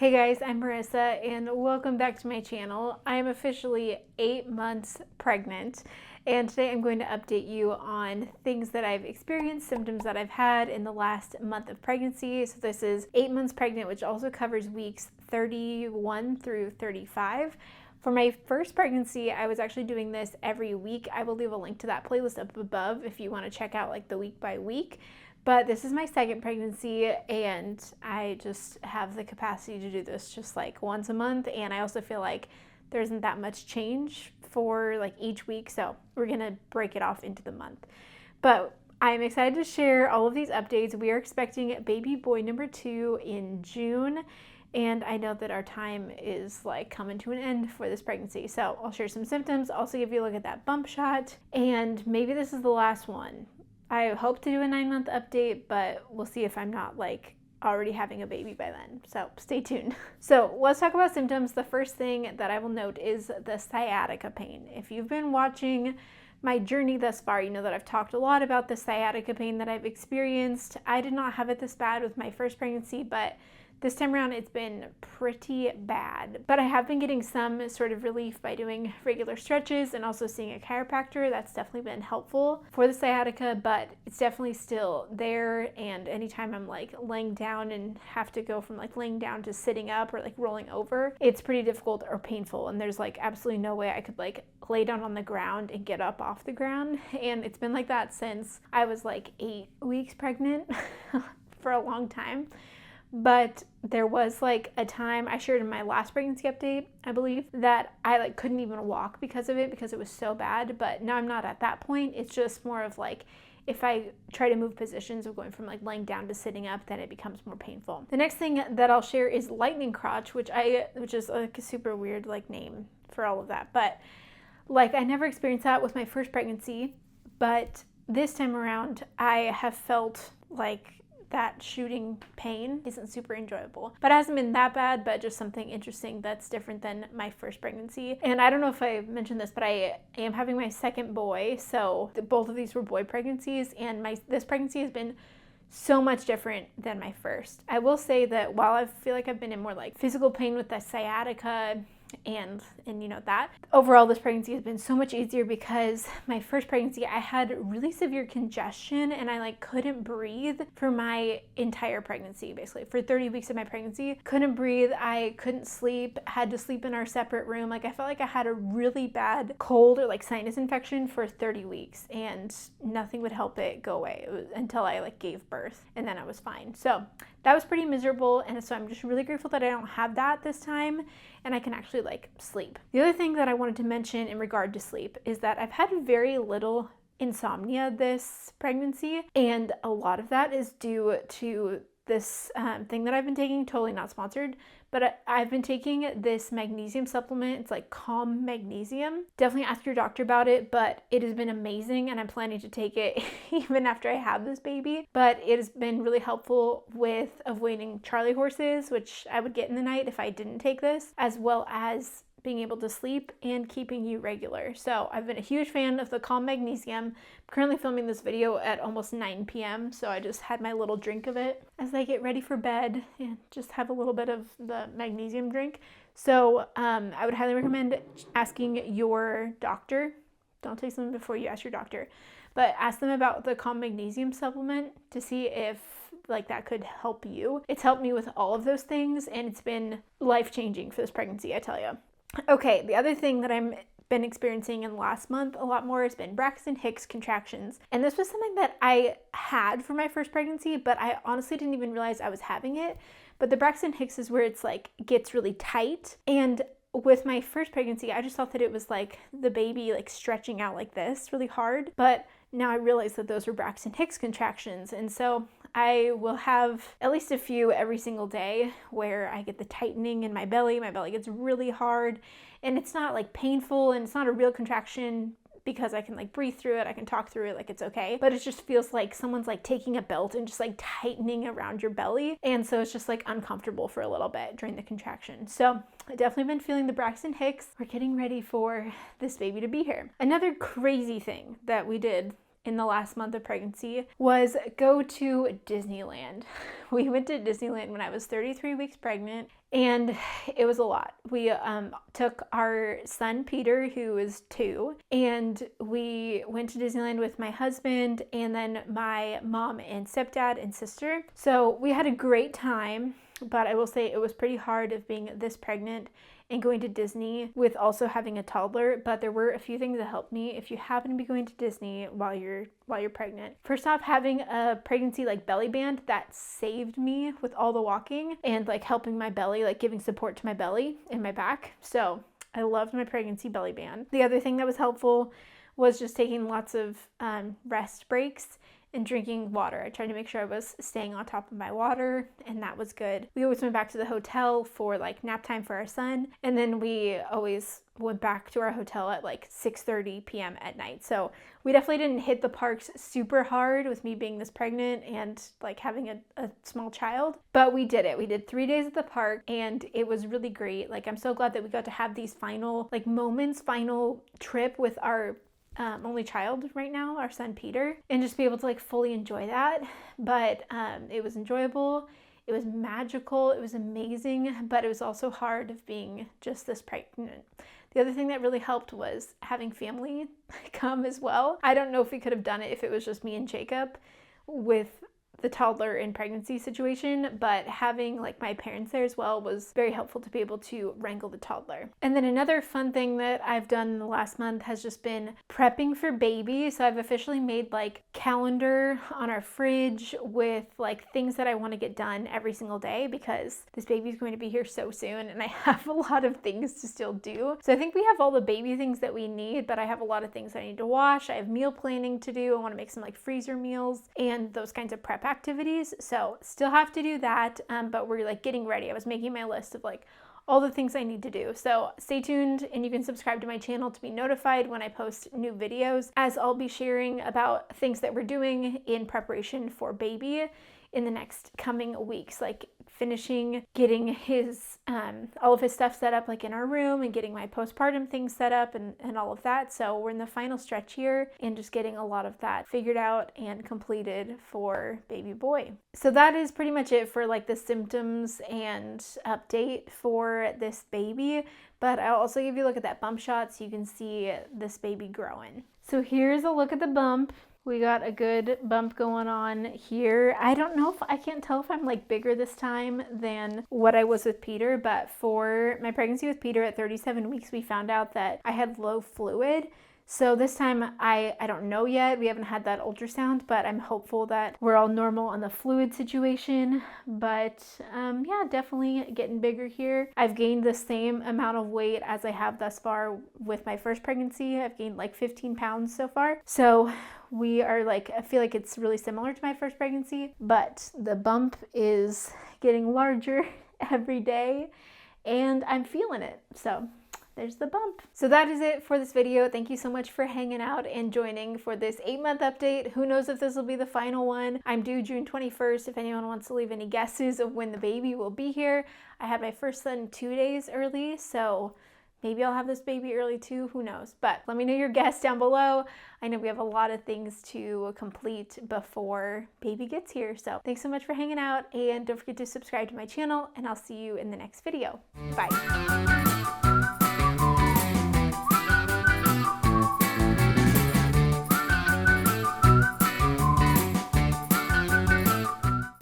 Hey guys, I'm Marissa and welcome back to my channel. I am officially 8 months pregnant and today I'm going to update you on things that I've experienced, symptoms that I've had in the last month of pregnancy. So this is 8 months pregnant, which also covers weeks 31 through 35. For my first pregnancy, I was actually doing this every week. I will leave a link to that playlist up above if you want to check out like the week by week. But this is my second pregnancy and I just have the capacity to do this just like once a month. And I also feel like there isn't that much change for like each week. So we're gonna break it off into the month. But I'm excited to share all of these updates. We are expecting baby boy number 2 in June. And I know that our time is like coming to an end for this pregnancy. So I'll share some symptoms, also give you a look at that bump shot. And maybe this is the last one. I hope to do a 9-month update, but we'll see if I'm not like already having a baby by then. So stay tuned. So let's talk about symptoms. The first thing that I will note is the sciatica pain. If you've been watching my journey thus far, you know that I've talked a lot about the sciatica pain that I've experienced. I did not have it this bad with my first pregnancy, but this time around, it's been pretty bad, but I have been getting some sort of relief by doing regular stretches and also seeing a chiropractor. That's definitely been helpful for the sciatica, but it's definitely still there. And anytime I'm like laying down and have to go from like laying down to sitting up or like rolling over, it's pretty difficult or painful. And there's like absolutely no way I could like lay down on the ground and get up off the ground. And it's been like that since I was like 8 weeks pregnant for a long time. But there was like a time I shared in my last pregnancy update, I believe, that I like couldn't even walk because of it because it was so bad. But now I'm not at that point. It's just more of like if I try to move positions of going from like laying down to sitting up, then it becomes more painful. The next thing that I'll share is lightning crotch, which is like a super weird like name for all of that. But like I never experienced that with my first pregnancy, but this time around I have felt like that shooting pain isn't super enjoyable, but it hasn't been that bad, but just something interesting that's different than my first pregnancy. And I don't know if I mentioned this, but I am having my second boy, so both of these were boy pregnancies, and this pregnancy has been so much different than my first. I will say that while I feel like I've been in more like physical pain with the sciatica and you know that, overall this pregnancy has been so much easier because my first pregnancy I had really severe congestion and I like couldn't breathe for my entire pregnancy. Basically for 30 weeks of my pregnancy, couldn't breathe, I couldn't sleep, had to sleep in our separate room. Like I felt like I had a really bad cold or like sinus infection for 30 weeks and nothing would help it go away until I like gave birth, and then I was fine. So that was pretty miserable, and so I'm just really grateful that I don't have that this time and I can actually like sleep. The other thing that I wanted to mention in regard to sleep is that I've had very little insomnia this pregnancy, and a lot of that is due to this thing that I've been taking, totally not sponsored, but I've been taking this magnesium supplement. It's like Calm Magnesium. Definitely ask your doctor about it, but it has been amazing and I'm planning to take it even after I have this baby. But it has been really helpful with avoiding Charlie horses, which I would get in the night if I didn't take this, as well as being able to sleep and keeping you regular. So I've been a huge fan of the Calm Magnesium. I'm currently filming this video at almost 9 p.m. So I just had my little drink of it as I get ready for bed and just have a little bit of the magnesium drink. So I would highly recommend asking your doctor. Don't take something before you ask your doctor, but ask them about the Calm Magnesium supplement to see if like that could help you. It's helped me with all of those things and it's been life-changing for this pregnancy, I tell you. Okay, the other thing that I've been experiencing in the last month a lot more has been Braxton Hicks contractions. And this was something that I had for my first pregnancy, but I honestly didn't even realize I was having it. But the Braxton Hicks is where it's like gets really tight. And with my first pregnancy, I just thought that it was like the baby like stretching out like this really hard. But now I realize that those were Braxton Hicks contractions. And so I will have at least a few every single day where I get the tightening in my belly. My belly gets really hard and it's not like painful and it's not a real contraction because I can like breathe through it. I can talk through it like it's okay. But it just feels like someone's like taking a belt and just like tightening around your belly. And so it's just like uncomfortable for a little bit during the contraction. So I've definitely been feeling the Braxton Hicks. We're getting ready for this baby to be here. Another crazy thing that we did in the last month of pregnancy was go to Disneyland. We went to Disneyland when I was 33 weeks pregnant, and it was a lot. We took our son Peter, who is 2, and we went to Disneyland with my husband and then my mom and stepdad and sister. So we had a great time, but I will say it was pretty hard of being this pregnant and going to Disney with also having a toddler, but there were a few things that helped me if you happen to be going to Disney while you're pregnant. First off, having a pregnancy like belly band, that saved me with all the walking and like helping my belly, like giving support to my belly and my back. So I loved my pregnancy belly band. The other thing that was helpful was just taking lots of rest breaks and drinking water. I tried to make sure I was staying on top of my water, and that was good. We always went back to the hotel for like nap time for our son, and then we always went back to our hotel at like 6:30 p.m. at night. So we definitely didn't hit the parks super hard with me being this pregnant and like having a small child, but we did it. We did 3 days at the park, and it was really great. Like, I'm so glad that we got to have these final like moments, final trip with our only child right now, our son Peter, and just be able to like fully enjoy that. But it was enjoyable, it was magical, it was amazing, but it was also hard of being just this pregnant. The other thing that really helped was having family come as well. I don't know if we could have done it if it was just me and Jacob with the toddler in pregnancy situation, but having like my parents there as well was very helpful to be able to wrangle the toddler. And then another fun thing that I've done in the last month has just been prepping for baby. So I've officially made like calendar on our fridge with like things that I want to get done every single day, because this baby is going to be here so soon and I have a lot of things to still do. So I think we have all the baby things that we need, but I have a lot of things I need to wash. I have meal planning to do. I want to make some like freezer meals and those kinds of prep activities. So still have to do that, but we're like getting ready. I was making my list of like all the things I need to do. So stay tuned, and you can subscribe to my channel to be notified when I post new videos, as I'll be sharing about things that we're doing in preparation for baby in the next coming weeks, like finishing getting his all of his stuff set up like in our room, and getting my postpartum things set up and all of that. So we're in the final stretch here and just getting a lot of that figured out and completed for baby boy. So that is pretty much it for like the symptoms and update for this baby. But I'll also give you a look at that bump shot so you can see this baby growing. So here's a look at the bump. We got a good bump going on here. I can't tell if I'm like bigger this time than what I was with Peter, but for my pregnancy with Peter at 37 weeks, we found out that I had low fluid. So this time, I don't know yet. We haven't had that ultrasound, but I'm hopeful that we're all normal on the fluid situation. But yeah, definitely getting bigger here. I've gained the same amount of weight as I have thus far with my first pregnancy. I've gained like 15 pounds so far. So we are like, I feel like it's really similar to my first pregnancy, but the bump is getting larger every day and I'm feeling it. So there's the bump. So that is it for this video. Thank you so much for hanging out and joining for this 8-month update. Who knows if this will be the final one. I'm due June 21st. If anyone wants to leave any guesses of when the baby will be here. I had my first son 2 days early, so maybe I'll have this baby early too, who knows? But let me know your guess down below. I know we have a lot of things to complete before baby gets here. So thanks so much for hanging out, and don't forget to subscribe to my channel, and I'll see you in the next video. Bye.